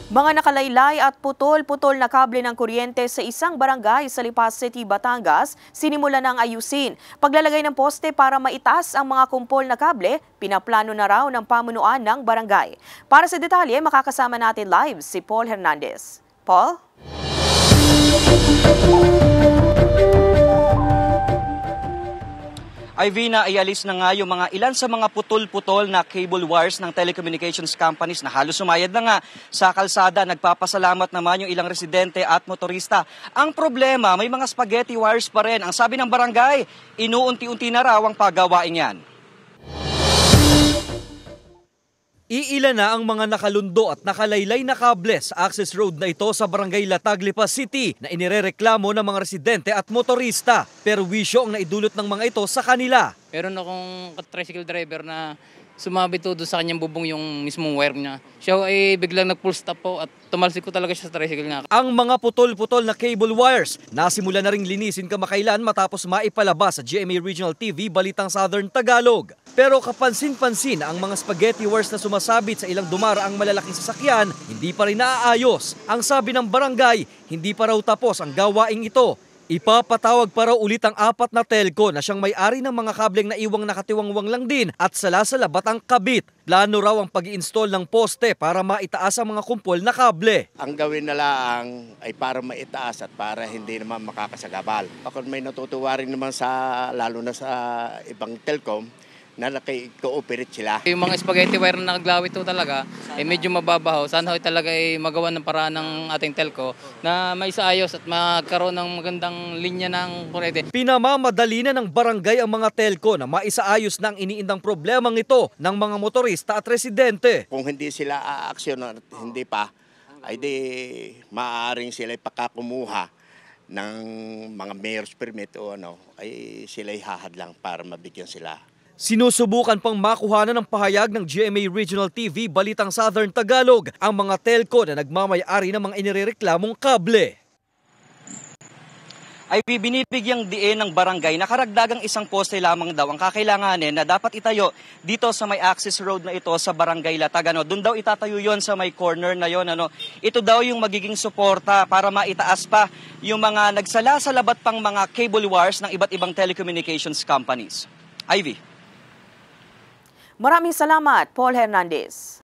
Mga nakalaylay at putol-putol na kable ng kuryente sa isang barangay sa Lipa City, Batangas, sinimula ng ayusin. Paglalagay ng poste para maitaas ang mga kumpol na kable, pinaplano na raw ng pamunuan ng barangay. Para sa detalye, makakasama natin live si Paul Hernandez. Paul? Ivy, na ialis na nga yung mga ilan sa mga putol-putol na cable wires ng telecommunications companies na halos sumayad na nga sa kalsada. Nagpapasalamat naman yung ilang residente at motorista. Ang problema, may mga spaghetti wires pa rin. Ang sabi ng barangay, inuunti-unti na raw ang pagawain yan. Iilan na ang mga nakalundo at nakalaylay na kable sa access road na ito sa Barangay Latag, Lipa City na inirereklamo ng mga residente at motorista. Pero wisyo ang naidulot ng mga ito sa kanila. Meron akong tricycle driver na sumabit todo sa kanyang bubong yung mismong wire niya. Siya ay biglang nag-full stop po at tumalsik ko talaga siya sa tricycle niya. Ang mga putol-putol na cable wires nasimula na ring linisin kamakailan matapos maipalabas sa GMA Regional TV Balitang Southern Tagalog. Pero kapansin-pansin ang mga spaghetti wires na sumasabit sa ilang dumaraang malalaking sasakyan, hindi pa rin naaayos. Ang sabi ng barangay, hindi pa raw tapos ang gawaing ito. Ipapatawag pa raw ulit ang 4 na telco na siyang may-ari ng mga kableng naiwang nakatiwangwang lang din at salasalabat ang kabit. Plano raw ang pag-i-install ng poste para maitaas ang mga kumpol na kable. Ang gawin na lang ay para maitaas at para hindi naman makakasagabal. Ako may natutuwa rin naman lalo na sa ibang telcom, na naki-cooperate sila. Yung mga spaghetti wire na naglawit to talaga, medyo mababaho. Sana talaga magawa ng paraan ng ating telco na maisaayos at magkaroon ng magandang linya ng kuryente. Pinamamadali na ng barangay ang mga telco na maisaayos na ang iniindang problemang ito ng mga motorista at residente. Kung hindi sila aaksyon at hindi pa, ay di maaaring sila ipakakumuha ng mga mayor's permit o ay sila ihahadlang para mabigyan sila. Sinusubukan pang makuhanan ng pahayag ng GMA Regional TV Balitang Southern Tagalog ang mga telco na nagmamay-ari ng mga inirereklamong kable. Ay binibigyang diin ng barangay na karagdagang isang poste lamang daw ang kakailanganin na dapat itayo dito sa may access road na ito sa Barangay Latag. Doon daw itatayo yon sa may corner na yon. Ito daw yung magiging suporta para maitaas pa yung mga nagsala-salabat pang mga cable wires ng iba't ibang telecommunications companies. Ivy. Maraming salamat, Paul Hernandez.